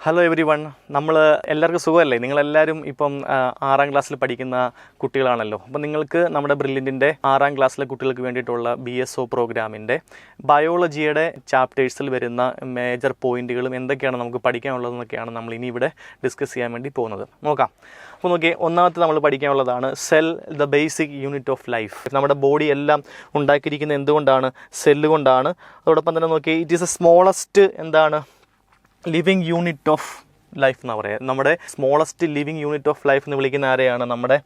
Hello every one. നമ്മൾ എല്ലാവർക്കും സുഖമല്ലേ? നിങ്ങളെല്ലാവരും ഇപ്പം 6ാം ക്ലാസ്സിൽ പഠിക്കുന്ന കുട്ടികളാണല്ലോ. അപ്പം നിങ്ങൾക്ക് നമ്മുടെ ബ്രില്യൻറ്റിൻ്റെ 6ാം ക്ലാസ്സിലെ കുട്ടികൾക്ക് വേണ്ടിയിട്ടുള്ള BSO പ്രോഗ്രാമിൻ്റെ ബയോളജിയുടെ ചാപ്റ്റേഴ്സിൽ വരുന്ന മേജർ പോയിന്റുകളും എന്തൊക്കെയാണ് നമുക്ക് പഠിക്കാനുള്ളതെന്നൊക്കെയാണ് നമ്മൾ ഇനി ഇവിടെ ഡിസ്കസ് ചെയ്യാൻ വേണ്ടി പോകുന്നത്. നോക്കാം. അപ്പോൾ നോക്കിയേ, ഒന്നാമത്തെ നമ്മൾ പഠിക്കാനുള്ളതാണ് cell, the basic unit of life. നമ്മുടെ ബോഡി എല്ലാം ഉണ്ടാക്കിയിരിക്കുന്നത് എന്തുകൊണ്ടാണ്? സെല്ല് കൊണ്ടാണ്. അതോടൊപ്പം തന്നെ നോക്കിയേ, it is a smallest living unit of life എന്ന് പറയുക. നമ്മുടെ smallest living unit of life എന്ന് വിളിക്കുന്ന ആരെയാണ്? നമ്മുടെ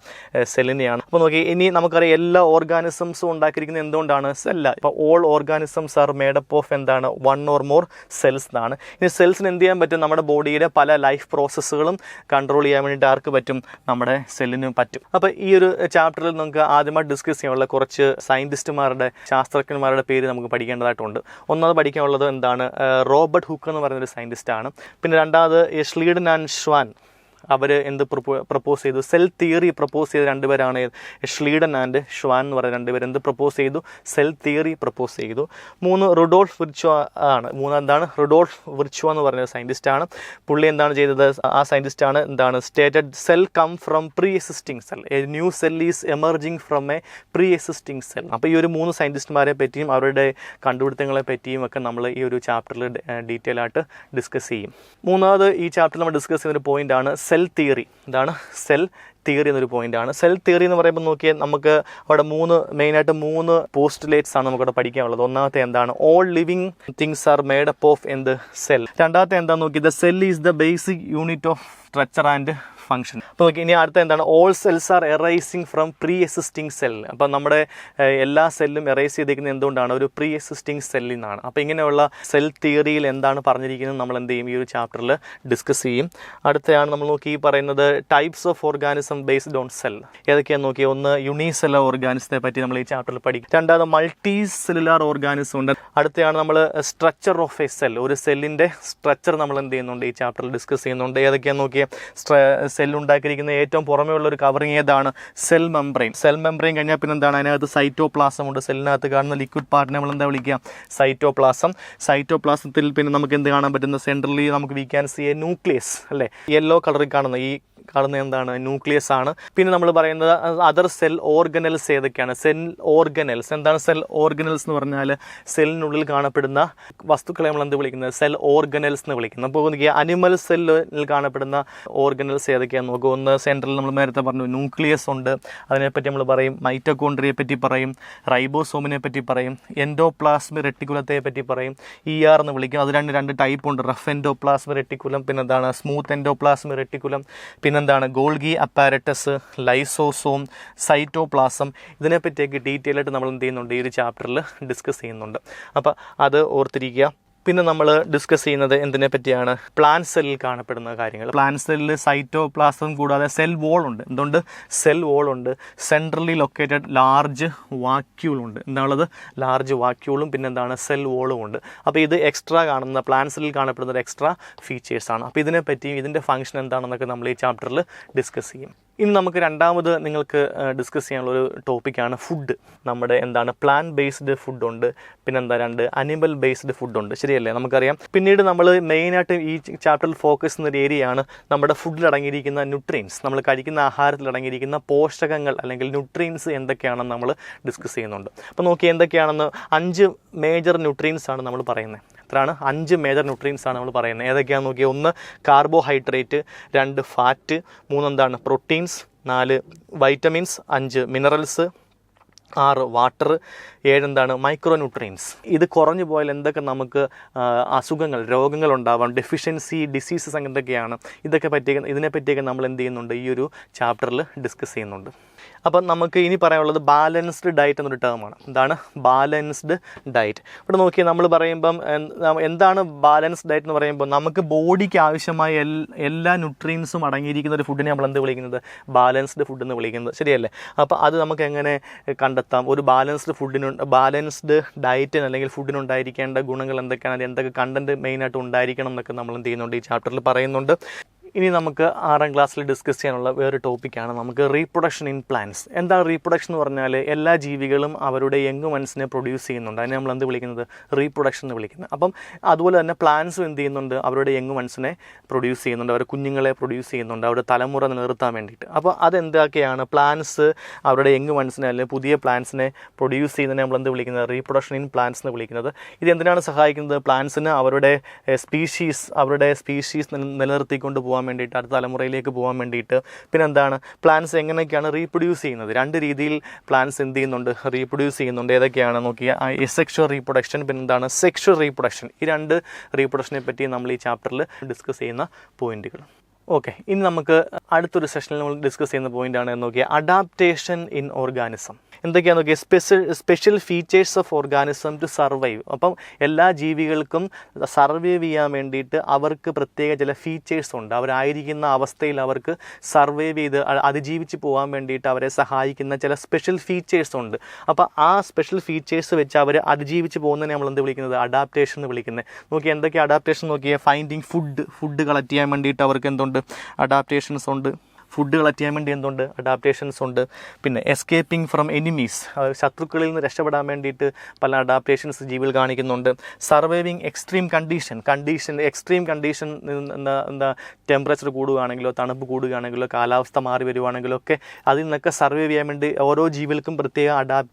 സെല്ലിനെയാണ്. അപ്പോൾ നോക്കി, ഇനി നമുക്കറിയാം എല്ലാ ഓർഗാനിസംസും ഉണ്ടാക്കിയിരിക്കുന്നത് എന്തുകൊണ്ടാണ്? സെല്ല. ഇപ്പോൾ all organisms are made up of എന്താണ്? 1 or more സെൽസ് എന്നാണ്. ഇനി സെൽസിന് എന്ത് ചെയ്യാൻ പറ്റും? നമ്മുടെ ബോഡിയുടെ പല ലൈഫ് പ്രോസസ്സുകളും കൺട്രോൾ ചെയ്യാൻ വേണ്ടിയിട്ട് ആർക്ക് പറ്റും? നമ്മുടെ സെല്ലിന് പറ്റും. അപ്പോൾ ഈ ഒരു ചാപ്റ്ററിൽ നമുക്ക് ആദ്യമായി ഡിസ്കസ് ചെയ്യാനുള്ള കുറച്ച് സയൻറ്റിസ്റ്റുമാരുടെ, ശാസ്ത്രജ്ഞന്മാരുടെ പേര് നമുക്ക് പഠിക്കേണ്ടതായിട്ടുണ്ട്. ഒന്നാമത് പഠിക്കാനുള്ളത് എന്താണ്? റോബർട്ട് ഹുക്ക് എന്ന് പറയുന്നൊരു സയൻറ്റിസ്റ്റാണ്. പിന്നെ രണ്ടാമത് ഷ്ലീഡൻ ആൻഡ് ഷ്വാൻ. അവർ എന്ത് പ്രപ്പോസ് ചെയ്തു? സെൽ തിയറി പ്രപ്പോസ് ചെയ്ത രണ്ടുപേരാണ്. ഷ്ലീഡൻ ആൻഡ് ഷ്വാൻ എന്ന് പറയുന്ന രണ്ടുപേർ എന്ത് പ്രപ്പോസ് ചെയ്തു? സെൽ തിയറി പ്രപ്പോസ് ചെയ്തു. 3 റുഡോൾഫ് വിർച്വ ആണ്. 3 എന്താണ്? റുഡോൾഫ് വിർച്വ എന്ന് പറഞ്ഞ സയൻറ്റിസ്റ്റാണ്. പുള്ളി എന്താണ് ചെയ്തത്? ആ സയൻറ്റിസ്റ്റാണ് എന്താണ് stated cell come from pre existing cell, a new cell is emerging from a pre existing cell. അപ്പോൾ ഈ ഒരു 3 സയൻറ്റിസ്റ്റുമാരെ പറ്റിയും അവരുടെ കണ്ടുപിടുത്തങ്ങളെ പറ്റിയും ഒക്കെ നമ്മൾ ഈ ഒരു ചാപ്റ്ററിൽ ഡീറ്റെയിൽ ആയിട്ട് ഡിസ്കസ് ചെയ്യും. മൂന്നാമത് ഈ ചാപ്റ്ററിൽ നമ്മൾ ഡിസ്കസ് ചെയ്യുന്ന ഒരു പോയിന്റാണ് സെൽ തിയറി. എന്താണ് സെൽ തിയറി എന്നൊരു പോയിന്റാണ്. സെൽ തിയറി എന്ന് പറയുമ്പോൾ നോക്കിയാൽ നമുക്ക് അവിടെ മെയിനായിട്ട് 3 പോസ്റ്റുലേറ്റ്സ് ആണ് നമുക്കവിടെ പഠിക്കാനുള്ളത്. ഒന്നാമത്തെ എന്താണ്? All living things are made up of എന്ത്? സെൽ. രണ്ടാമത്തെ എന്താണെന്ന് നോക്കി, the cell is the basic unit of structure and function. അപ്പോൾ നോക്കി, ഇനി അടുത്ത എന്താണ്? All cells are arising from pre existing cell. അപ്പം നമ്മുടെ എല്ലാ സെല്ലും എറൈസ് ചെയ്തിരിക്കുന്നത് എന്തുകൊണ്ടാണ്? ഒരു പ്രീ എക്സിസ്റ്റിംഗ് സെല്ലിൽ നിന്നാണ്. അപ്പോൾ ഇങ്ങനെയുള്ള സെൽ തിയറിയിൽ എന്താണ് പറഞ്ഞിരിക്കുന്നത് നമ്മൾ എന്ത് ചെയ്യും? ഈ ഒരു ചാപ്റ്ററിൽ ഡിസ്കസ് ചെയ്യും. അടുത്തയാണ് നമ്മൾ നോക്കി പറയുന്നത് types of organism based on cell. ഏതൊക്കെയാണെന്ന് നോക്കിയാൽ, ഒന്ന് യൂണിസെല്ലുലാർ ഓർഗാനിസത്തെ പറ്റി നമ്മൾ ഈ ചാപ്റ്ററിൽ പഠിക്കും. രണ്ടാമത് മൾട്ടി സെല്ലുലാർ ഓർഗാനിസം ഉണ്ട്. അടുത്തയാണ് നമ്മൾ സ്ട്രക്ചർ ഓഫ് എ സെൽ. ഒരു സെല്ലിൻ്റെ സ്ട്രക്ചർ നമ്മൾ എന്ത് ചെയ്യുന്നുണ്ട്? ഈ ചാപ്റ്ററിൽ ഡിസ്കസ് ചെയ്യുന്നുണ്ട്. ഏതൊക്കെയാണെന്ന് നോക്കിയാൽ, സെൽ ഉണ്ടാക്കിയിരിക്കുന്ന ഏറ്റവും പുറമേ ഉള്ള ഒരു കവറിങ് ഏതാണ്? Cell membrane. സെൽ മെംബ്രെയിൻ കഴിഞ്ഞാൽ പിന്നെ എന്താണ്? അതിനകത്ത് സൈറ്റോപ്ലാസം ഉണ്ട്. സെല്ലിനകത്ത് കാണുന്ന ലിക്വിഡ് പാർട്ടിനെ നമ്മൾ എന്താ വിളിക്കുക? സൈറ്റോപ്ലാസം. സൈറ്റോപ്ലാസത്തിൽ പിന്നെ നമുക്ക് എന്ത് കാണാൻ പറ്റുന്ന? സെൻട്രലി നമുക്ക് we can see A nucleus അല്ലേ? യെല്ലോ കളറിൽ കാണുന്ന എന്താണ്? ന്യൂക്ലിയസ് ആണ്. പിന്നെ നമ്മൾ പറയുന്നത് അതർ സെൽ ഓർഗനൽസ് ഏതൊക്കെയാണ്? Cell organelles. എന്താണ് സെൽ ഓർഗനൽസ് എന്ന് പറഞ്ഞാൽ? സെല്ലിനുള്ളിൽ കാണപ്പെടുന്ന വസ്തുക്കളെ നമ്മൾ എന്ത് വിളിക്കുന്നത്? സെൽ ഓർഗനൽസ് എന്ന് വിളിക്കുന്നത്. അപ്പോൾ നോക്കിയാൽ അനിമൽ സെല്ലിൽ കാണപ്പെടുന്ന ഓർഗനൽസ് ഏതൊക്കെയാണെന്ന് നോക്കുക. ഒന്ന് സെൻട്രൽ നമ്മൾ നേരത്തെ പറഞ്ഞു ന്യൂക്ലിയസ് ഉണ്ട്. അതിനെപ്പറ്റി നമ്മൾ പറയും. മൈറ്റോകോൺട്രിയെ പറ്റി പറയും. റൈബോസോമിനെ പറ്റി പറയും. എൻഡോപ്ലാസ്മിക് റെട്ടിക്കുലത്തെ പറ്റി പറയും. ER എന്ന് വിളിക്കും. അത് രണ്ട് ടൈപ്പ് ഉണ്ട്. റഫ് എൻഡോപ്ലാസ്മിക് റെട്ടിക്കുലം, പിന്നെ എന്താണ് സ്മൂത്ത് എൻഡോപ്ലാസ്മിക് റെട്ടിക്കുലം, പിന്നെന്താണ് ഗോൾഗി അപ്പാരറ്റസ്, ലൈസോസോം, സൈറ്റോപ്ലാസം. ഇതിനെപ്പറ്റിയൊക്കെ ഡീറ്റെയിൽ ആയിട്ട് നമ്മൾ എന്ത് ചെയ്യുന്നുണ്ട്? ഈ ഒരു ചാപ്റ്ററിൽ ഡിസ്കസ് ചെയ്യുന്നുണ്ട്. അപ്പോൾ അത് ഓർത്തിരിക്കുക. പിന്നെ നമ്മൾ ഡിസ്കസ് ചെയ്യുന്നത് എന്തിനെ പറ്റിയാണ്? പ്ലാന്റ് സെല്ലിൽ കാണപ്പെടുന്ന കാര്യങ്ങൾ. പ്ലാന്റ് സെല്ലിൽ സൈറ്റോപ്ലാസം കൂടാതെ സെൽ വോൾ ഉണ്ട്. എന്തുകൊണ്ട്? സെൽ വോൾ ഉണ്ട്. സെൻട്രലി ലൊക്കേറ്റഡ് ലാർജ് വാക്യൂൾ ഉണ്ട്. എന്താണുള്ളത്? ലാർജ് വാക്യൂളും പിന്നെ എന്താണ്? സെൽ വോളും ഉണ്ട്. അപ്പോൾ ഇത് എക്സ്ട്രാ കാണുന്ന പ്ലാന്റ് സെല്ലിൽ കാണപ്പെടുന്ന ഒരു എക്സ്ട്രാ ഫീച്ചേഴ്സാണ്. അപ്പോൾ ഇതിനെപ്പറ്റിയും ഇതിൻ്റെ ഫംഗ്ഷൻ എന്താണെന്നൊക്കെ നമ്മൾ ഈ ചാപ്റ്ററിൽ ഡിസ്കസ് ചെയ്യും. ഇനി നമുക്ക് രണ്ടാമത് നിങ്ങൾക്ക് ഡിസ്കസ് ചെയ്യാനുള്ളൊരു ടോപ്പിക്കാണ് ഫുഡ്. നമ്മുടെ എന്താണ്? പ്ലാന്റ് ബേസ്ഡ് ഫുഡുണ്ട്, പിന്നെന്താ 2 അനിമൽ ബേസ്ഡ് ഫുഡുണ്ട്. ശരിയല്ലേ? നമുക്കറിയാം. പിന്നീട് നമ്മൾ മെയിനായിട്ട് ഈ ചാപ്റ്ററിൽ ഫോക്കസ് ചെയ്യുന്ന ഒരു ഏരിയയാണ് നമ്മുടെ ഫുഡിൽ അടങ്ങിയിരിക്കുന്ന ന്യൂട്രിയൻസ്. നമ്മൾ കഴിക്കുന്ന ആഹാരത്തിൽ അടങ്ങിയിരിക്കുന്ന പോഷകങ്ങൾ അല്ലെങ്കിൽ ന്യൂട്രിയൻസ് എന്തൊക്കെയാണെന്ന് നമ്മൾ ഡിസ്കസ് ചെയ്യുന്നുണ്ട്. അപ്പോൾ നോക്കി എന്തൊക്കെയാണെന്ന് 5 മേജർ ന്യൂട്രിയൻസ് ആണ് നമ്മൾ പറയുന്നത്. എത്രയാണ്? 5 മേജർ ന്യൂട്രിയൻസ് ആണ് നമ്മൾ പറയുന്നത്. ഏതൊക്കെയാണെന്ന് നോക്കിയാൽ, 1 കാർബോഹൈഡ്രേറ്റ്, 2 ഫാറ്റ്, 3 എന്താണ്? പ്രോട്ടീൻസ്, 4 വൈറ്റമിൻസ്, 5 മിനറൽസ്, 6 വാട്ടർ, 7 എന്താണ്? Micro nutrients. ഇത് കുറഞ്ഞു പോയാൽ എന്തൊക്കെ നമുക്ക് അസുഖങ്ങൾ, രോഗങ്ങൾ ഉണ്ടാവാം, ഡെഫിഷ്യൻസി, ഡിസീസസ് എന്തൊക്കെയാണ്? ഇതിനെപ്പറ്റിയൊക്കെ നമ്മൾ എന്ത് ചെയ്യുന്നുണ്ട്? ഈ ഒരു ചാപ്റ്ററിൽ ഡിസ്കസ് ചെയ്യുന്നുണ്ട്. അപ്പം നമുക്ക് ഇനി പറയാനുള്ളത് ബാലൻസ്ഡ് ഡയറ്റ് എന്നൊരു ടേമാണ്. എന്താണ് ബാലൻസ്ഡ് ഡയറ്റ്? ഇവിടെ നോക്കിയാൽ നമ്മൾ പറയുമ്പം എന്താണ് ബാലൻസ്ഡ് ഡയറ്റ് എന്ന് പറയുമ്പോൾ, നമുക്ക് ബോഡിക്ക് ആവശ്യമായ എല്ലാ ന്യൂട്രിയൻസും അടങ്ങിയിരിക്കുന്ന ഒരു ഫുഡിനെ നമ്മൾ എന്ത് വിളിക്കുന്നത്? ബാലൻസ്ഡ് ഫുഡ് എന്ന് വിളിക്കുന്നത്. ശരിയല്ലേ? അപ്പോൾ അത് നമുക്ക് എങ്ങനെ കണ്ടെത്താം? ഒരു ബാലൻസ്ഡ് ഡയറ്റിന് അല്ലെങ്കിൽ ഫുഡിനുണ്ടായിരിക്കേണ്ട ഗുണങ്ങൾ എന്തൊക്കെയാണ്? എന്തൊക്കെ കണ്ടന്റ് മെയിനായിട്ട് ഉണ്ടായിരിക്കണം എന്നൊക്കെ നമ്മൾ എന്ത് ചെയ്യുന്നുണ്ട്? ഈ ചാപ്റ്ററിൽ പറയുന്നുണ്ട്. ഇനി നമുക്ക് 6ാം ക്ലാസ്സിൽ ഡിസ്കസ് ചെയ്യാനുള്ള വേറൊരു ടോപ്പിക്കാണ് നമുക്ക് റീപ്രൊഡക്ഷൻ ഇൻ പ്ലാന്റ്സ്. എന്താണ് റീപ്രൊഡക്ഷൻ എന്ന് പറഞ്ഞാൽ എല്ലാ ജീവികളും അവരുടെ യങ് വൺസിനെ പ്രൊഡ്യൂസ് ചെയ്യുന്നുണ്ട്. അതിനെ നമ്മൾ എന്ത് വിളിക്കുന്നത്? റീപ്രൊഡക്ഷൻ എന്ന് വിളിക്കുന്നത്. അപ്പം അതുപോലെ തന്നെ പ്ലാന്റ്സും എന്ത് ചെയ്യുന്നുണ്ട്? അവരുടെ യങ് വൺസിനെ പ്രൊഡ്യൂസ് ചെയ്യുന്നുണ്ട്, അവരുടെ കുഞ്ഞുങ്ങളെ പ്രൊഡ്യൂസ് ചെയ്യുന്നുണ്ട്, അവരുടെ തലമുറ നിലനിർത്താൻ വേണ്ടിയിട്ട്. അപ്പോൾ അതെന്തൊക്കെയാണ്? പ്ലാന്റ്സ് അവരുടെ യങ് വൺസിനെ അല്ലെങ്കിൽ പുതിയ പ്ലാന്റ്സിനെ പ്രൊഡ്യൂസ് ചെയ്യുന്നതിനെ നമ്മൾ എന്ത് വിളിക്കുന്നത്? റീപ്രൊഡക്ഷൻ ഇൻ പ്ലാന്റ്സ് എന്ന് വിളിക്കുന്നത്. ഇത് എന്തിനാണ് സഹായിക്കുന്നത്? പ്ലാന്റ്സിന് അവരുടെ സ്പീഷീസ് നിലനിർത്തിക്കൊണ്ട് പോകാൻ വേണ്ടിയിട്ട്, അടുത്ത തലമുറയിലേക്ക് പോകാൻ വേണ്ടിയിട്ട്. പിന്നെ എന്താണ്? പ്ലാന്റ്സ് എങ്ങനെയൊക്കെയാണ് റീപ്രൊഡ്യൂസ് ചെയ്യുന്നത്? 2 രീതിയിൽ പ്ലാന്റ്സ് എന്ത് ചെയ്യുന്നുണ്ട്? റീപ്രൊഡ്യൂസ് ചെയ്യുന്നുണ്ട്. ഏതൊക്കെയാണ് നോക്കിയാൽ? എസെക്ഷുവൽ റീപ്രൊഡക്ഷൻ, പിന്നെ എന്താണ്? Sexual reproduction. ഈ 2 റീപ്രൊഡക്ഷനെ പറ്റി നമ്മൾ ഈ ചാപ്റ്ററിൽ ഡിസ്കസ് ചെയ്യുന്ന പോയിന്റുകൾ. ഓക്കെ, ഇനി നമുക്ക് അടുത്തൊരു സെഷനിൽ നമ്മൾ ഡിസ്കസ് ചെയ്യുന്ന പോയിന്റാണ് നോക്കിയാൽ അഡാപ്റ്റേഷൻ ഇൻ ഓർഗാനിസം. എന്തൊക്കെയാണെന്ന് നോക്കിയാൽ special features of organism to survive. അപ്പം എല്ലാ ജീവികൾക്കും സർവൈവ് ചെയ്യാൻ വേണ്ടിയിട്ട് അവർക്ക് പ്രത്യേക ചില ഫീച്ചേഴ്സ് ഉണ്ട്. അവരായിരിക്കുന്ന അവസ്ഥയിൽ അവർക്ക് സർവൈവ് ചെയ്ത് അതിജീവിച്ച് പോകാൻ വേണ്ടിയിട്ട് അവരെ സഹായിക്കുന്ന ചില സ്പെഷ്യൽ ഫീച്ചേഴ്സ് ഉണ്ട്. അപ്പോൾ ആ സ്പെഷ്യൽ ഫീച്ചേഴ്സ് വെച്ച് അവർ അതിജീവിച്ച് പോകുന്നതിനെ നമ്മൾ എന്ത് വിളിക്കുന്നത്? അഡാപ്റ്റേഷൻ എന്ന് വിളിക്കുന്നത്. നോക്കിയാൽ എന്തൊക്കെയാണ് അഡാപ്റ്റേഷൻ? നോക്കിയാൽ ഫൈൻഡിങ് ഫുഡ് കളക്ട് ചെയ്യാൻ വേണ്ടിയിട്ട് അവർക്ക് എന്തുണ്ട്? അഡാപ്റ്റേഷൻസ് ഉണ്ട്. ഫുഡ് കളക്ട് ചെയ്യാൻ വേണ്ടി എന്തുണ്ട്? അഡാപ്റ്റേഷൻസ് ഉണ്ട്. പിന്നെ എസ്കേപ്പിംഗ് ഫ്രം എനിമീസ്, ശത്രുക്കളിൽ നിന്ന് രക്ഷപ്പെടാൻ വേണ്ടിയിട്ട് പല അഡാപ്റ്റേഷൻസ് ജീവികൾ കാണിക്കുന്നുണ്ട്. സർവൈവിങ് എക്സ്ട്രീം കണ്ടീഷൻ എന്താ ടെമ്പറേച്ചർ കൂടുകയാണെങ്കിലോ തണുപ്പ് കൂടുകയാണെങ്കിലോ കാലാവസ്ഥ മാറി വരുവാണെങ്കിലോ ഒക്കെ അതിൽ നിന്നൊക്കെ സർവൈവ് ചെയ്യാൻ വേണ്ടി ഓരോ ജീവികൾക്കും പ്രത്യേക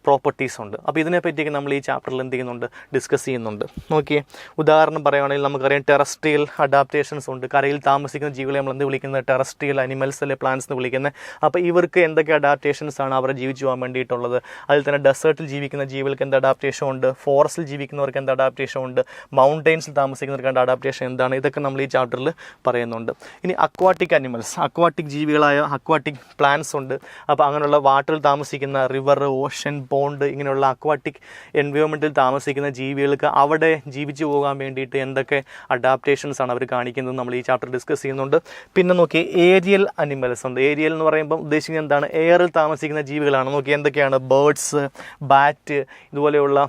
പ്രോപ്പർട്ടീസ് ഉണ്ട്. അപ്പോൾ ഇതിനെപ്പറ്റിയൊക്കെ നമ്മൾ ഈ ചാപ്റ്ററിൽ എന്ത് ചെയ്യുന്നുണ്ട്? ഡിസ്കസ് ചെയ്യുന്നുണ്ട്. നോക്കിയേ, ഉദാഹരണം പറയുകയാണെങ്കിൽ നമുക്കറിയാം ടെറസ്ട്രിയൽ അഡാപ്റ്റേഷൻസ് ഉണ്ട്. കരയിൽ താമസിക്കുന്ന ജീവികളെ നമ്മൾ എന്ത് വിളിക്കുന്നത്? ടെറസ്ട്രിയൽ അനിമൽസ് അല്ലെ പ്ലാന്റ്സ് എന്ന് വിളിക്കുന്നത്. അപ്പോൾ ഇവർക്ക് എന്തൊക്കെ അഡാപ്റ്റേഷൻസ് ആണ് അവരെ ജീവിച്ചു പോകാൻ വേണ്ടിയിട്ടുള്ളത്? അതിൽ തന്നെ ഡെസേർട്ടിൽ ജീവിക്കുന്ന ജീവികൾക്ക് എന്ത് അഡാപ്റ്റേഷൻ ഉണ്ട്? ഫോറസ്റ്റിൽ ജീവിക്കുന്നവർക്ക് എന്ത് അഡാപ്റ്റേഷൻ ഉണ്ട്? മൗണ്ടെയിൻസിൽ താമസിക്കുന്നവർക്ക് എന്ത് അഡാപ്റ്റേഷൻ എന്താണ്? ഇതൊക്കെ നമ്മൾ ഈ ചാപ്റ്ററിൽ പറയുന്നുണ്ട്. ഇനി അക്വാട്ടിക് അനിമൽസ്, അക്വാട്ടിക് ജീവികളായ അക്വാട്ടിക് പ്ലാന്റ്സ് ഉണ്ട്. അപ്പോൾ അങ്ങനെയുള്ള വാട്ടറിൽ താമസിക്കുന്ന റിവർ, ഓഷൻ, പോണ്ട്, ഇങ്ങനെയുള്ള അക്വാട്ടിക് എൻവയോൺമെൻറ്റിൽ താമസിക്കുന്ന ജീവികൾക്ക് അവിടെ ജീവിച്ചു പോകാൻ വേണ്ടിയിട്ട് എന്തൊക്കെ അഡാപ്റ്റേഷൻസ് ആണ് അവർ കാണിക്കുന്നത് നമ്മൾ ഈ ചാപ്റ്റർ ഡിസ്കസ് ചെയ്യുന്നുണ്ട്. പിന്നെ നോക്കി ഏരിയൽ അനിമൽസ് ഉണ്ട്. ഏരിയൽ എന്ന് പറയുമ്പോൾ ഉദ്ദേശിക്കുന്നത് എന്താണ്? എയറിൽ താമസിക്കുന്ന ജീവികളാണ്. നോക്കി എന്തൊക്കെയാണ്? ബേർഡ്സ്, ബാറ്റ്, ഇതുപോലെയുള്ള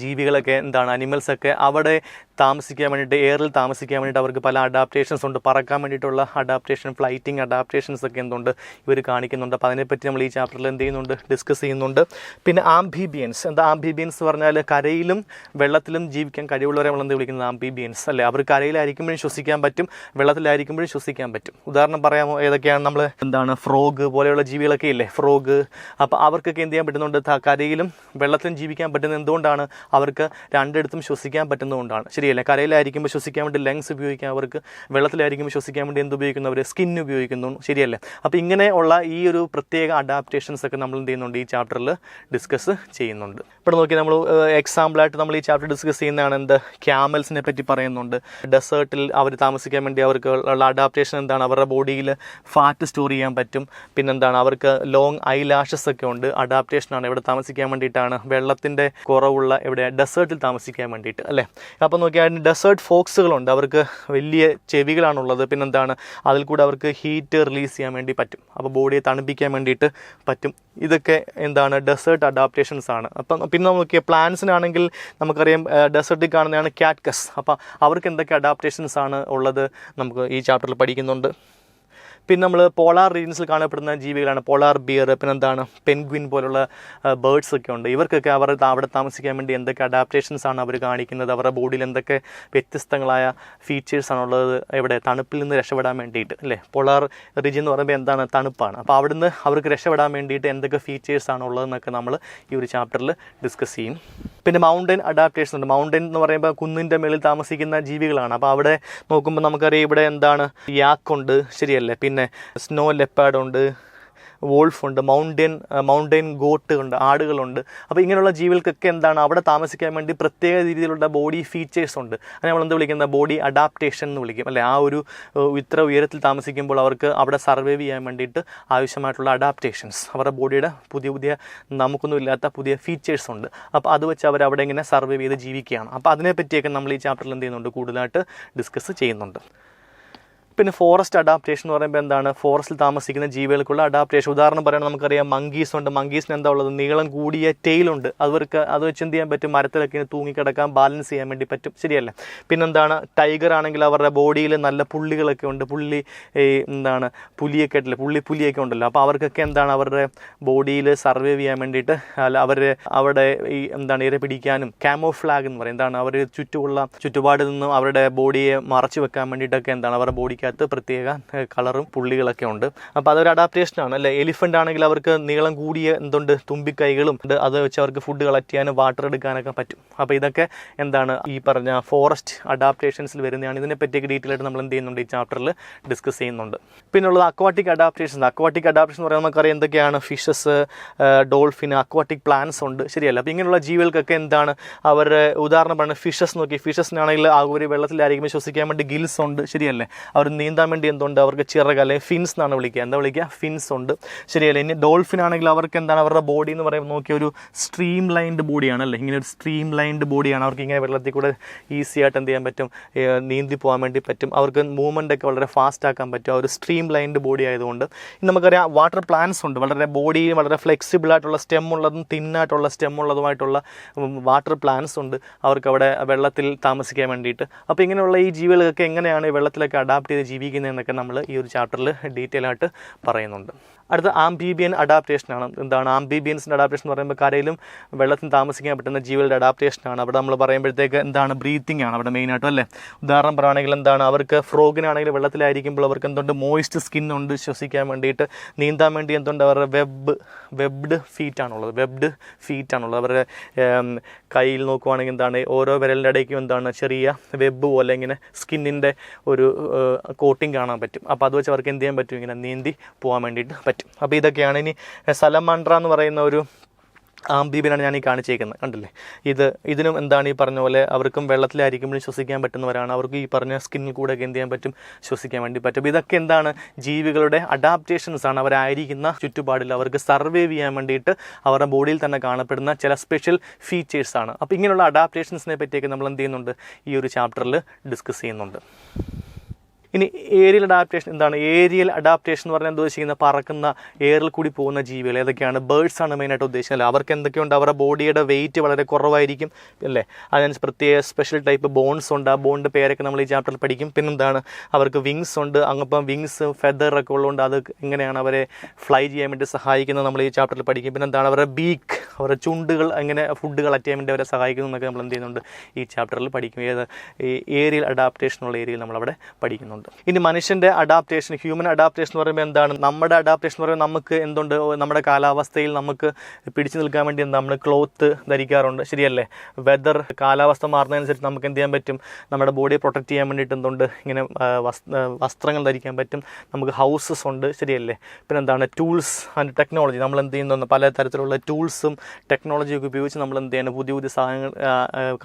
ജീവികളൊക്കെ എന്താണ്? അനിമൽസൊക്കെ അവിടെ താമസിക്കാൻ വേണ്ടിയിട്ട്, എയറിൽ താമസിക്കാൻ വേണ്ടിയിട്ട് അവർക്ക് പല അഡാപ്റ്റേഷൻസ് ഉണ്ട്. പറക്കാൻ വേണ്ടിയിട്ടുള്ള അഡാപ്റ്റേഷൻ, ഫ്ലൈറ്റിംഗ് അഡാപ്റ്റേഷൻസ് ഒക്കെ എന്തുണ്ട്? ഇവർ കാണിക്കുന്നുണ്ട്. അപ്പോൾ അതിനെപ്പറ്റി നമ്മൾ ഈ ചാപ്റ്ററിൽ എന്ത് ചെയ്യുന്നുണ്ട്? ഡിസ്കസ് ചെയ്യുന്നുണ്ട്. പിന്നെ ആംഫീബിയൻസ്. എന്താ ആംഫീബിയൻസ് എന്ന് പറഞ്ഞാൽ കരയിലും വെള്ളത്തിലും ജീവിക്കാൻ കഴിവുള്ളവരെ നമ്മൾ എന്ത് വിളിക്കുന്നത്? ആംഫീബിയൻസ് അല്ലേ. അവർ കരയിലായിരിക്കുമ്പോഴും ശ്വസിക്കാൻ പറ്റും, വെള്ളത്തിലായിരിക്കുമ്പോഴും ശ്വസിക്കാൻ പറ്റും. ഉദാഹരണം പറയാമോ? ഏതൊക്കെയാണ്? നമ്മൾ എന്താണ്? ഫ്രോഗ് പോലെയുള്ള ജീവികളൊക്കെ ഇല്ലേ, ഫ്രോഗ്. അപ്പോൾ അവർക്കൊക്കെ എന്ത് ചെയ്യാൻ പറ്റുന്നുണ്ട്? കരയിലും വെള്ളത്തിലും ജീവിക്കാൻ പറ്റുന്നത് എന്തുകൊണ്ടാണ്? അവർക്ക് രണ്ടിടത്തും ശ്വസിക്കാൻ പറ്റുന്നതുകൊണ്ടാണ്. ശരിയല്ലേ? കരയിലായിരിക്കുമ്പോൾ ശ്വസിക്കാൻ വേണ്ടി ലങ്സ് ഉപയോഗിക്കാം അവർക്ക്, വെള്ളത്തിലായിരിക്കുമ്പോൾ ശ്വസിക്കാൻ വേണ്ടി എന്ത് ഉപയോഗിക്കുന്നു? അവർ സ്കിൻ ഉപയോഗിക്കുന്നു. ശരിയല്ലേ? അപ്പോൾ ഇങ്ങനെയുള്ള ഈ ഒരു പ്രത്യേക അഡാപ്റ്റേഷൻസ് ഒക്കെ നമ്മൾ എന്ത് ചെയ്യുന്നുണ്ട്? ഈ ചാപ്റ്ററിൽ ഡിസ്കസ് ചെയ്യുന്നുണ്ട്. ഇവിടെ നോക്കി നമ്മൾ എക്സാമ്പിളായിട്ട് നമ്മൾ ഈ ചാപ്റ്റർ ഡിസ്കസ് ചെയ്യുന്നതാണ് എന്ത്? ക്യാമൽസിനെ പറ്റി പറയുന്നുണ്ട്. ഡെസേർട്ടിൽ അവർ താമസിക്കാൻ വേണ്ടി അവർക്ക് ഉള്ള അഡാപ്റ്റേഷൻ എന്താണ്? അവരുടെ ബോഡിയിൽ ഫാറ്റ് സ്റ്റോർ ചെയ്യാൻ പറ്റും. പിന്നെന്താണ്? അവർക്ക് ലോങ് ഐലാഷസ് ഒക്കെ ഉണ്ട്. അഡാപ്റ്റേഷനാണ്. ഇവിടെ താമസിക്കാൻ വേണ്ടിയിട്ടാണ്. വെള്ളത്തിൻ്റെ കുറവുള്ള ഇവിടെ ഡെസേർട്ടിൽ താമസിക്കാൻ വേണ്ടിയിട്ട് അല്ലേ. അപ്പോൾ നോക്കിയാൽ ഡെസേർട്ട് ഫോക്സുകളുണ്ട്. അവർക്ക് വലിയ ചെവികളാണുള്ളത്. പിന്നെന്താണ്? അതിൽ കൂടെ അവർക്ക് ഹീറ്റ് റിലീസ് ചെയ്യാൻ വേണ്ടി പറ്റും. അപ്പോൾ ബോഡിയെ തണുപ്പിക്കാൻ വേണ്ടിയിട്ട് പറ്റും. ഇതൊക്കെ എന്താണ്? ഡെസേർട്ട് അഡാപ്റ്റേഷൻസ് ആണ്. അപ്പം പിന്നെ നോക്കിയാൽ പ്ലാന്റ്സിനാണെങ്കിൽ നമുക്കറിയാം ഡെസേർട്ടിൽ കാണുന്നതാണ് കാക്ടസ്. അപ്പോൾ അവർക്ക് എന്തൊക്കെ അഡാപ്റ്റേഷൻസ് ആണ് ഉള്ളത് നമുക്ക് ഈ ചാപ്റ്ററിൽ പഠിക്കുന്നുണ്ട്. പിന്നെ നമ്മൾ പോളാർ റീജിയൻസിൽ കാണപ്പെടുന്ന ജീവികളാണ് പോളാർ ബിയർ, പിന്നെന്താണ്? പെൻഗ്വിൻ പോലുള്ള ബേർഡ്സ് ഒക്കെ ഉണ്ട്. ഇവർക്കൊക്കെ അവിടെ താമസിക്കാൻ വേണ്ടി എന്തൊക്കെ അഡാപ്റ്റേഷൻസ് ആണ് അവർ കാണിക്കുന്നത്? അവരുടെ ബോഡിയിൽ എന്തൊക്കെ വ്യത്യസ്തങ്ങളായ ഫീച്ചേഴ്സ് ആണുള്ളത്? ഇവിടെ തണുപ്പിൽ നിന്ന് രക്ഷപ്പെടാൻ വേണ്ടിയിട്ട് അല്ലേ. പോളാർ റീജിയൻ എന്ന് പറയുമ്പോൾ എന്താണ്? തണുപ്പാണ്. അപ്പോൾ അവിടുന്ന് അവർക്ക് രക്ഷപ്പെടാൻ വേണ്ടിയിട്ട് എന്തൊക്കെ ഫീച്ചേഴ്സ് ആണ് ഉള്ളതെന്നൊക്കെ നമ്മൾ ഈ ഒരു ചാപ്റ്ററിൽ ഡിസ്കസ് ചെയ്യും. പിന്നെ മൗണ്ടൻ അഡാപ്റ്റേഷൻ ഉണ്ട്. മൗണ്ടൻ എന്ന് പറയുമ്പോൾ കുന്നിൻ്റെ മേളിൽ താമസിക്കുന്ന ജീവികളാണ്. അപ്പോൾ അവിടെ നോക്കുമ്പോൾ നമുക്കറിയാം ഇവിടെ എന്താണ്? യാക്കുണ്ട്. ശരിയല്ലേ? പിന്നെ സ്നോ ലെപ്പാർഡ് ഉണ്ട്, വോൾഫുണ്ട്, മൗണ്ടെയിൻ ഗോട്ട് ഉണ്ട്, ആടുകളുണ്ട്. അപ്പോൾ ഇങ്ങനെയുള്ള ജീവികൾക്കൊക്കെ എന്താണ്? അവിടെ താമസിക്കാൻ വേണ്ടി പ്രത്യേക രീതിയിലുള്ള ബോഡി ഫീച്ചേഴ്സ് ഉണ്ട്. അത് നമ്മൾ എന്ത് വിളിക്കുന്നത്? ബോഡി അഡാപ്റ്റേഷൻ എന്ന് വിളിക്കും അല്ലേ. ആ ഒരു ഇത്ര ഉയരത്തിൽ താമസിക്കുമ്പോൾ അവർക്ക് അവിടെ സർവൈവ് ചെയ്യാൻ വേണ്ടിയിട്ട് ആവശ്യമായിട്ടുള്ള അഡാപ്റ്റേഷൻസ്, അവരുടെ ബോഡിയുടെ പുതിയ നമുക്കൊന്നും ഇല്ലാത്ത പുതിയ ഫീച്ചേഴ്സ് ഉണ്ട്. അപ്പോൾ അത് വെച്ച് അവർ അവിടെ ഇങ്ങനെ സർവൈവ് ചെയ്ത് ജീവിക്കുകയാണ്. അപ്പോൾ അതിനെപ്പറ്റിയൊക്കെ നമ്മൾ ഈ ചാപ്റ്ററിൽ എന്ത് ചെയ്യുന്നുണ്ട്? കൂടുതലായിട്ട് ഡിസ്കസ് ചെയ്യുന്നുണ്ട്. പിന്നെ ഫോറസ്റ്റ് അഡാപ്റ്റേഷൻ എന്ന് പറയുമ്പോൾ എന്താണ്, ഫോറസ്റ്റിൽ താമസിക്കുന്ന ജീവികൾക്കുള്ള അഡാപ്റ്റേഷൻ. ഉദാഹരണം പറയുന്നത് നമുക്കറിയാം മങ്കീസ് ഉണ്ട്. മങ്കീസിന് എന്താ ഉള്ളത്, നീളം കൂടിയ ടെയിലുണ്ട്. അത് വെച്ച് എന്ത് ചെയ്യാൻ പറ്റും, മരത്തിലൊക്കെ തൂങ്ങിക്കിടക്കാൻ ബാലൻസ് ചെയ്യാൻ വേണ്ടി പറ്റും, ശരിയല്ലേ. പിന്നെന്താണ്, ടൈഗർ ആണെങ്കിൽ അവരുടെ ബോഡിയിൽ നല്ല പുള്ളികളൊക്കെ ഉണ്ട്. എന്താണ് പുലിയൊക്കെ ആയിട്ടില്ല, പുലിയൊക്കെ ഉണ്ടല്ലോ. അപ്പോൾ അവർക്കൊക്കെ എന്താണ്, അവരുടെ ബോഡിയിൽ സർവൈവ് ചെയ്യാൻ വേണ്ടിയിട്ട് അവിടെ ഇര പിടിക്കാനും ക്യാമോഫ്ലാഗ് എന്ന് പറയും, എന്താണ് അവർ ചുറ്റുപാടിൽ നിന്നും അവരുടെ ബോഡിയെ മറച്ചു വെക്കാൻ വേണ്ടിയിട്ടൊക്കെ എന്താണ് അവരുടെ ബോഡിക്കകത്ത് പ്രത്യേക കളറും പുള്ളികളൊക്കെ ഉണ്ട്. അപ്പോൾ അതൊരു അഡാപ്റ്റേഷനാണ് അല്ലേ. എലിഫന്റ് ആണെങ്കിൽ അവർക്ക് നീളം കൂടിയ തുമ്പിക്കൈകളും ഉണ്ട്. അത് വെച്ച് അവർക്ക് ഫുഡ് കളക്ട് ചെയ്യാനും വാട്ടർ എടുക്കാനൊക്കെ പറ്റും. അപ്പോൾ ഇതൊക്കെ എന്താണ് ഈ പറഞ്ഞ ഫോറസ്റ്റ് അഡാപ്റ്റേഷൻസിൽ വരുന്നതാണ്. ഇതിനെ പറ്റിയൊക്കെ ഡീറ്റെയിൽ ആയിട്ട് നമ്മൾ എന്ത് ചെയ്യുന്നുണ്ട്, ഈ ചാപ്റ്ററിൽ ഡിസ്കസ് ചെയ്യുന്നുണ്ട്. പിന്നുള്ളത് അക്വാട്ടിക് അഡാപ്റ്റേഷൻസ്. അക്വാട്ടിക് അഡാപ്റ്റേഷൻ എന്ന് പറയുമ്പോൾ നമുക്കറിയാം എന്തൊക്കെയാണ്, ഫിഷസ്, ഡോൾഫിൻ, അക്വാട്ടിക് പ്ലാന്റ്സ് ഉണ്ട്, ശരിയല്ല. അപ്പോൾ ഇങ്ങനെയുള്ള ജീവികൾക്കൊക്കെ എന്താണ് അവരുടെ ഉദാഹരണം പറയുന്നത്, ഫിഷസ് നോക്കി. ഫിഷസിനാണെങ്കിൽ അവർ വെള്ളത്തിലായിരിക്കുമ്പോൾ ശ്വസിക്കാൻ വേണ്ടി ഗിൽസ് ഉണ്ട്, ശരിയല്ലേ. അവർ നീന്താൻ വേണ്ടി എന്തുണ്ട്, അവർക്ക് ചിറക് അല്ലെങ്കിൽ ഫിൻസ് എന്നാണ് വിളിക്കുക, ഫിൻസ് ഉണ്ട്, ശരിയല്ലേ. ഇനി ഡോൾഫിൻ ആണെങ്കിൽ അവർക്ക് എന്താണ്, അവരുടെ ബോഡി എന്ന് പറയുമ്പോൾ നോക്കിയ ഒരു സ്ട്രീം ലൈൻഡ് ബോഡിയാണ് അല്ലേ. ഇങ്ങനെ ഒരു സ്ട്രീം ലൈൻഡ് ബോഡിയാണ്. അവർക്ക് ഇങ്ങനെ വെള്ളത്തിൽ കൂടെ ഈസി ആയിട്ട് എന്ത് ചെയ്യാൻ പറ്റും, നീന്തി പോകാൻ വേണ്ടി പറ്റും. അവർക്ക് മൂവ്മെൻ്റ് ഒക്കെ വളരെ ഫാസ്റ്റ് ആക്കാൻ പറ്റും, ഒരു സ്ട്രീം ലൈൻഡ് ബോഡി ആയതുകൊണ്ട്. ഇനി നമുക്കറിയാം വാട്ടർ പ്ലാന്റ്സ് ഉണ്ട്. ബോഡി വളരെ ഫ്ലെക്സിബിൾ ആയിട്ടുള്ള സ്റ്റെം ഉള്ളതും തിന്നായിട്ടുള്ള സ്റ്റെം ഉള്ളതുമായിട്ടുള്ള വാട്ടർ പ്ലാന്റ്സ് ഉണ്ട്, അവർക്ക് അവിടെ വെള്ളത്തിൽ താമസിക്കാൻ വേണ്ടിയിട്ട്. അപ്പോൾ ഇങ്ങനെയുള്ള ഈ ജീവികൾക്കൊക്കെ എങ്ങനെയാണ് വെള്ളത്തിലൊക്കെ അഡാപ്റ്റ് ചെയ്ത് ജീവിക്കുന്നതെന്നൊക്കെ നമ്മൾ ഈ ഒരു ചാപ്റ്ററിൽ ഡീറ്റെയിൽ ആയിട്ട് പറയുന്നുണ്ട്. അടുത്ത ആംബീബിയൻ അഡാപ്റ്റേഷനാണ്. എന്താണ് ആംബീബിയൻസിൻ്റെ അഡാപ്റ്റേഷൻ എന്ന് പറയുമ്പോൾ കരയിലും വെള്ളത്തിൽ താമസിക്കാൻ പറ്റുന്ന ജീവികളുടെ അഡാപ്റ്റേഷനാണ്. അവിടെ നമ്മൾ പറയുമ്പോഴത്തേക്ക് എന്താണ്, ബ്രീത്തിങ് ആണ് അവിടെ മെയിനായിട്ടും അല്ലേ. ഉദാഹരണം പറയുകയാണെങ്കിൽ എന്താണ്, അവർക്ക് ഫ്രോഗിനാണെങ്കിൽ വെള്ളത്തിലായിരിക്കുമ്പോൾ അവർക്ക് എന്തുണ്ട്, മോയിസ്റ്റ് സ്കിൻ ഉണ്ട്, ശ്വസിക്കാൻ വേണ്ടിയിട്ട്. നീന്താൻ വേണ്ടി എന്തുണ്ട്, അവരുടെ വെബ്ഡ് ഫീറ്റ് ആണുള്ളത്. അവരുടെ കയ്യിൽ നോക്കുവാണെങ്കിൽ എന്താണ്, ഓരോ വിരലിൻ്റെ ഇടയ്ക്കും എന്താണ് ചെറിയ വെബ് പോലെ ഇങ്ങനെ സ്കിന്നിൻ്റെ ഒരു കോട്ടിങ് കാണാൻ പറ്റും. അപ്പോൾ അത് വെച്ച് അവർക്ക് എന്ത് ചെയ്യാൻ പറ്റും, ഇങ്ങനെ നീന്തി പോകാൻ വേണ്ടിയിട്ട് പറ്റും. അപ്പോൾ ഇതൊക്കെയാണ്. ഇനി സലമാൻഡ്ര എന്ന് പറയുന്ന ഒരു ആംബീബിയനാണ് ഞാൻ ഈ കാണിച്ചേക്കുന്നത്, കണ്ടില്ലേ. ഇതിനും എന്താണ് ഈ പറഞ്ഞ പോലെ അവർക്കും വെള്ളത്തിലായിരിക്കുമ്പോഴും ശ്വസിക്കാൻ പറ്റുന്നവരാണ്. അവർക്ക് ഈ പറഞ്ഞ സ്കിന്നിൽ കൂടെ ഒക്കെ എന്ത് ചെയ്യാൻ പറ്റും, ശ്വസിക്കാൻ വേണ്ടി പറ്റും. ഇതൊക്കെ എന്താണ്, ജീവികളുടെ അഡാപ്റ്റേഷൻസ് ആണ്. അവരായിരിക്കുന്ന ചുറ്റുപാടിൽ അവർക്ക് സർവൈവ് ചെയ്യാൻ വേണ്ടിയിട്ട് അവരുടെ ബോഡിയിൽ തന്നെ കാണപ്പെടുന്ന ചില സ്പെഷ്യൽ ഫീച്ചേഴ്സാണ്. അപ്പോൾ ഇങ്ങനെയുള്ള അഡാപ്റ്റേഷൻസിനെ പറ്റിയൊക്കെ നമ്മൾ എന്ത് ചെയ്യുന്നുണ്ട്, ഈ ഒരു ചാപ്റ്ററിൽ ഡിസ്കസ് ചെയ്യുന്നുണ്ട്. ഇനി ഏരിയൽ അഡാപ്റ്റേഷൻ എന്താണ്? ഏരിയൽ അഡാപ്റ്റേഷൻ എന്ന് പറഞ്ഞാൽ എന്താ ഉദ്ദേശിക്കുന്നത്? പറക്കുന്ന എയറിൽ കൂടി പോകുന്ന ജീവികൾ ഏതൊക്കെയാണ്? ബേർഡ്സ് ആണ് മെയിനായിട്ട് ഉദ്ദേശിക്കുന്നത്. അവർക്ക് എന്തൊക്കെയുണ്ട്? അവരുടെ ബോഡിയുടെ വെയിറ്റ് വളരെ കുറവായിരിക്കും അല്ലേ. അതിനനുസരിച്ച് പ്രത്യേക സ്പെഷ്യൽ ടൈപ്പ് ബോൺസ് ഉണ്ട്. ആ ബോണിൻ്റെ പേരൊക്കെ നമ്മൾ ഈ ചാപ്റ്ററിൽ പഠിക്കും. പിന്നെന്താണ്, അവർക്ക് വിങ്സ് ഉണ്ട്. അങ്ങപ്പം വിങ്സ് ഫെദറൊക്കെ ഉള്ളതുകൊണ്ട് അത് എങ്ങനെയാണ് അവരെ ഫ്ലൈ ചെയ്യാൻ വേണ്ടി സഹായിക്കുന്നത് നമ്മൾ ഈ ചാപ്റ്ററിൽ പഠിക്കും. പിന്നെന്താണ്, അവരുടെ ബീക്ക്, അവരുടെ ചുണ്ടുകൾ എങ്ങനെ ഫുഡ് കളക്ട് ചെയ്യാൻ വേണ്ടി അവരെ സഹായിക്കുന്നു എന്നൊക്കെ നമ്മൾ എന്ത് ചെയ്യുന്നുണ്ട്, ഈ ചാപ്റ്ററിൽ പഠിക്കും. ഈ ഏരിയൽ അഡാപ്റ്റേഷനുള്ള ഏരിയയിൽ നമ്മളവിടെ പഠിക്കുന്നുണ്ട്. ഇനി മനുഷ്യൻ്റെ അഡാപ്റ്റേഷൻ, ഹ്യൂമൻ അഡാപ്റ്റേഷൻ എന്ന് പറയുമ്പോൾ എന്താണ്? നമ്മുടെ അഡാപ്റ്റേഷൻ എന്ന് പറയുമ്പോൾ നമുക്ക് എന്തുണ്ട്, നമ്മുടെ കാലാവസ്ഥയിൽ നമുക്ക് പിടിച്ചു നിൽക്കാൻ വേണ്ടി നമ്മൾ ക്ലോത്ത് ധരിക്കാറുണ്ട്, ശരിയല്ലേ. വെതർ, കാലാവസ്ഥ മാറുന്നതനുസരിച്ച് നമുക്ക് എന്ത് ചെയ്യാൻ പറ്റും, നമ്മുടെ ബോഡിയെ പ്രൊട്ടക്റ്റ് ചെയ്യാൻ വേണ്ടിയിട്ട് എന്തുണ്ട്, ഇങ്ങനെ വസ്ത്രങ്ങൾ ധരിക്കാൻ പറ്റും. നമുക്ക് ഹൗസസ് ഉണ്ട്, ശരിയല്ലേ. പിന്നെ എന്താണ്, ടൂൾസ് ആൻഡ് ടെക്നോളജി. നമ്മൾ എന്ത് ചെയ്യുന്നു, പല തരത്തിലുള്ള ടൂൾസും ടെക്നോളജിയൊക്കെ ഉപയോഗിച്ച് നമ്മൾ എന്ത് ചെയ്യണം, പുതിയ പുതിയ സാധനങ്ങൾ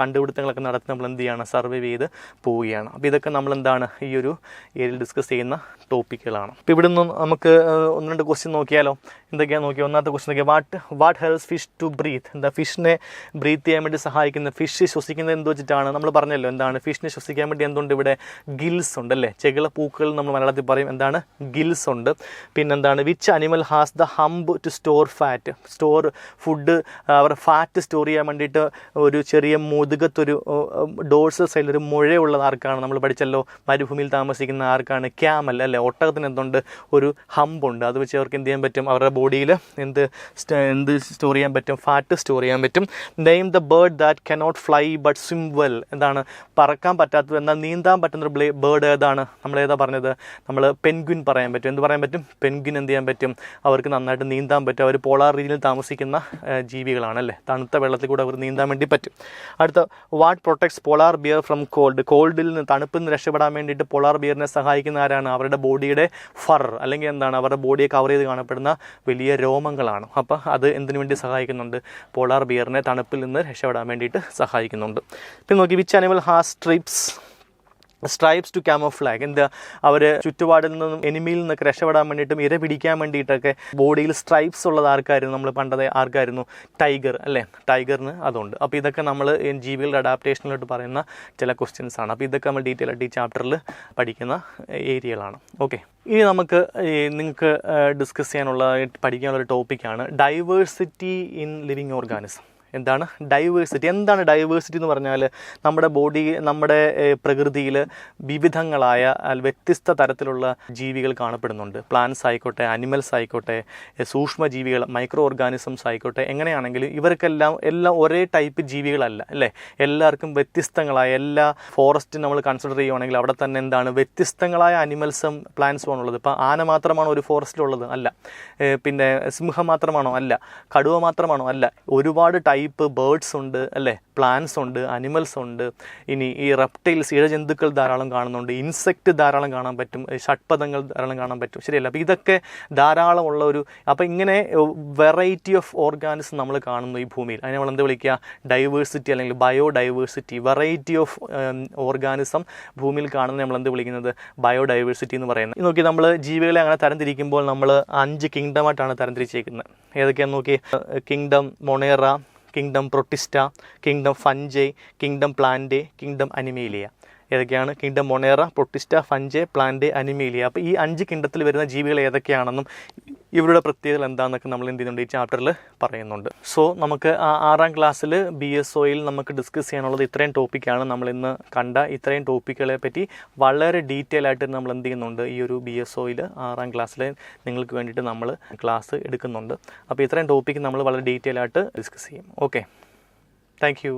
കണ്ടുപിടുത്തങ്ങളൊക്കെ നടത്തി നമ്മൾ എന്ത് ചെയ്യണം, സർവൈവ് ചെയ്ത് പോവുകയാണ്. അപ്പോൾ ഇതൊക്കെ നമ്മൾ എന്താണ് ഈ ഒരു ഏരിയയിൽ ഡിസ്കസ് ചെയ്യുന്ന ടോപ്പിക്കുകളാണ്. അപ്പോൾ ഇവിടെ നിന്ന് നമുക്ക് ഒന്ന് രണ്ട് ക്വസ്റ്റ്യൻ നോക്കിയാലോ. എന്തൊക്കെയാണ് നോക്കിയാൽ, ഒന്നാമത്തെ ക്വസ്റ്റ്യൻ നോക്കിയാൽ what helps fish to breathe. എന്താ ഫിഷിനെ ബ്രീത്ത് ചെയ്യാൻ വേണ്ടി സഹായിക്കുന്ന, ഫിഷ് ശ്വസിക്കുന്നത് എന്ത് വെച്ചിട്ടാണ്? നമ്മൾ പറഞ്ഞല്ലോ എന്താണ്, ഫിഷിനെ ശ്വസിക്കാൻ വേണ്ടി എന്തുണ്ട്, ഇവിടെ ഗിൽസ് ഉണ്ട് അല്ലേ. ചെകിളപ്പൂക്കൾ നമ്മൾ മലയാളത്തിൽ പറയും എന്താണ്, ഗിൽസ് ഉണ്ട്. പിന്നെന്താണ്, which animal has the hump to store fat. Food അവരുടെ ഫാറ്റ് സ്റ്റോർ ചെയ്യാൻ വേണ്ടിയിട്ട് ഒരു ചെറിയ മുതുകത്തൊരു ഡോഴ്സൽ സൈഡിൽ ഒരു മുഴയുള്ളത് ആർക്കാണ്? നമ്മൾ പഠിച്ചല്ലോ, മരുഭൂമിയിൽ താമസിക്കുന്ന ആർക്കാണ്? ക്യാമൽ അല്ലേ. ഒട്ടകത്തിന് എന്തുണ്ട്, ഒരു ഹമ്പുണ്ട്. അത് വെച്ച് അവർക്ക് എന്ത് ചെയ്യാൻ പറ്റും, അവരുടെ ബോഡിയിൽ എന്ത് സ്റ്റോർ ചെയ്യാൻ പറ്റും, ഫാറ്റ് സ്റ്റോർ ചെയ്യാൻ പറ്റും. Name the bird that cannot fly but swim well. എന്താണ്, പറക്കാൻ പറ്റാത്തത് എന്നാൽ നീന്താൻ പറ്റുന്നൊരു ബേർഡ് ഏതാണ്? നമ്മൾ ഏതാ പറഞ്ഞത്? നമ്മൾ പെൻഗ്വിൻ പറയാൻ പറ്റും. എന്ത് പറയാൻ പറ്റും? പെൻഗ്വിൻ എന്ത് ചെയ്യാൻ പറ്റും, അവർക്ക് നന്നായിട്ട് നീന്താൻ പറ്റും. അവർ പോളാർ റീജിയനിൽ താമസിക്കുന്ന ജീവികളാണ് അല്ലേ. തണുത്ത വെള്ളത്തിൽ കൂടെ അവർ നീന്താൻ വേണ്ടി പറ്റും. അടുത്ത, what protects polar bear from cold. കോൾഡിൽ നിന്ന്, തണുപ്പിൽ നിന്ന് രക്ഷപ്പെടാൻ വേണ്ടിയിട്ട് പോളാർ ബിയറിനെ സഹായിക്കുന്ന ആരാണ്? അവരുടെ ബോഡിയുടെ ഫർ, അല്ലെങ്കിൽ എന്താണ്, അവരുടെ ബോഡിയെ കവർ ചെയ്ത് കാണപ്പെടുന്ന വലിയ രോമങ്ങളാണ്. അപ്പോൾ അത് എന്തിനു വേണ്ടി സഹായിക്കുന്നുണ്ട്? പോളാർ ബിയറിനെ തണുപ്പിൽ നിന്ന് രക്ഷപ്പെടാൻ വേണ്ടിയിട്ട് സഹായിക്കുന്നുണ്ട്. പിന്നെ നോക്കി, which animal has strips. Stripes to camouflage, എന്താ അവർ ചുറ്റുപാടിൽ നിന്നും എനിമിയിൽ നിന്നൊക്കെ രക്ഷപ്പെടാൻ വേണ്ടിയിട്ടും ഇര പിടിക്കാൻ വേണ്ടിയിട്ടൊക്കെ ബോഡിയിൽ സ്ട്രൈപ്സ് ഉള്ളത് ആർക്കായിരുന്നു, നമ്മൾ പണ്ടത്തെ ആർക്കായിരുന്നു, ടൈഗർ അല്ലേ, ടൈഗറിന് അതുണ്ട്. അപ്പോൾ ഇതൊക്കെ നമ്മൾ ജീവികളുടെ അഡാപ്റ്റേഷനിലോട്ട് പറയുന്ന ചില ക്വസ്റ്റ്യൻസ് ആണ്. അപ്പോൾ ഇതൊക്കെ നമ്മൾ ഡീറ്റെയിൽ ആയിട്ട് ഈ ചാപ്റ്ററിൽ പഠിക്കുന്ന ഏരിയകളാണ്. ഓക്കെ, ഇനി നമുക്ക് നിങ്ങൾക്ക് ഡിസ്കസ് ചെയ്യാനുള്ള പഠിക്കാനുള്ള ഒരു ടോപ്പിക്കാണ് ഡൈവേഴ്സിറ്റി ഇൻ ലിവിങ് ഓർഗാനിസം. എന്താണ് ഡൈവേഴ്സിറ്റി? എന്താണ് ഡൈവേഴ്സിറ്റി എന്ന് പറഞ്ഞാൽ നമ്മുടെ പ്രകൃതിയിൽ വിവിധങ്ങളായ വ്യത്യസ്ത തരത്തിലുള്ള ജീവികൾ കാണപ്പെടുന്നുണ്ട്. പ്ലാന്റ്സ് ആയിക്കോട്ടെ, അനിമൽസ് ആയിക്കോട്ടെ, സൂക്ഷ്മജീവികൾ, മൈക്രോ ഓർഗാനിസംസ് ആയിക്കോട്ടെ, എങ്ങനെയാണെങ്കിലും ഇവർക്കെല്ലാം ഒരേ ടൈപ്പ് ജീവികളല്ല അല്ലേ. എല്ലാവർക്കും വ്യത്യസ്തങ്ങളായ, എല്ലാ ഫോറസ്റ്റ് നമ്മൾ കൺസിഡർ ചെയ്യുവാണെങ്കിൽ അവിടെ തന്നെ എന്താണ് വ്യത്യസ്തങ്ങളായ അനിമൽസും പ്ലാന്റ്സും ആണുള്ളത്. ഇപ്പോൾ ആന മാത്രമാണോ ഒരു ഫോറസ്റ്റിലുള്ളത്? അല്ല. പിന്നെ സിംഹം മാത്രമാണോ? അല്ല. കടുവ മാത്രമാണോ? അല്ല. ഒരുപാട് ടൈപ്പ് ബേർഡ്സ് ഉണ്ട് അല്ലേ, പ്ലാന്റ്സ് ഉണ്ട്, അനിമൽസ് ഉണ്ട്. ഇനി ഈ റെപ്റ്റൈൽസ്, ഇഴജന്തുക്കൾ ധാരാളം കാണുന്നുണ്ട്, ഇൻസെക്റ്റ് ധാരാളം കാണാൻ പറ്റും, ഷഡ്പദങ്ങൾ ധാരാളം കാണാൻ പറ്റും, ശരിയല്ല. അപ്പോൾ ഇതൊക്കെ ധാരാളം ഉള്ള അപ്പോൾ ഇങ്ങനെ വെറൈറ്റി ഓഫ് ഓർഗാനിസം നമ്മൾ കാണുന്നു ഈ ഭൂമിയിൽ. അതിനെ നമ്മൾ എന്ത് വിളിക്കുക? ഡൈവേഴ്സിറ്റി അല്ലെങ്കിൽ ബയോഡൈവേഴ്സിറ്റി. വെറൈറ്റി ഓഫ് ഓർഗാനിസം ഭൂമിയിൽ കാണുന്നത് നമ്മൾ എന്ത് വിളിക്കുന്നത്? ബയോഡൈവേഴ്സിറ്റി എന്ന് പറയുന്നത്. നോക്കി, നമ്മൾ ജീവികളെ അങ്ങനെ തരംതിരിക്കുമ്പോൾ നമ്മൾ 5 കിങ്ഡമായിട്ടാണ് തരംതിരിച്ചേക്കുന്നത്. ഏതൊക്കെയാണെന്ന് നോക്കി, kingdom Monera, kingdom Protista, kingdom Fungi, kingdom Plantae, kingdom Animalia. ഏതൊക്കെയാണ്? Kingdom Monera, Protista, Fungi, Plantae, Animalia. അപ്പോൾ ഈ 5 കിങ്ഡത്തിൽ വരുന്ന ജീവികൾ ഏതൊക്കെയാണെന്നും ഇവരുടെ പ്രത്യേകതകൾ എന്താണെന്നൊക്കെ നമ്മൾ എന്ത് ചെയ്യുന്നുണ്ട്, ഈ ചാപ്റ്ററിൽ പറയുന്നുണ്ട്. സോ നമുക്ക് 6ാം ക്ലാസ്സിൽ BSOയിൽ നമുക്ക് ഡിസ്കസ് ചെയ്യാനുള്ളത് ഇത്രയും ടോപ്പിക്കാണ്. നമ്മളിന്ന് കണ്ട ഇത്രയും ടോപ്പിക്കുകളെ പറ്റി വളരെ ഡീറ്റെയിൽ ആയിട്ട് നമ്മൾ എന്ത് ചെയ്യുന്നുണ്ട്, ഈ ഒരു BSOയിൽ 6ാം ക്ലാസ്സിൽ നിങ്ങൾക്ക് വേണ്ടിയിട്ട് നമ്മൾ ക്ലാസ് എടുക്കുന്നുണ്ട്. അപ്പോൾ ഇത്രയും ടോപ്പിക്ക് നമ്മൾ വളരെ ഡീറ്റെയിൽ ആയിട്ട് ഡിസ്കസ് ചെയ്യും. Okay, thank you.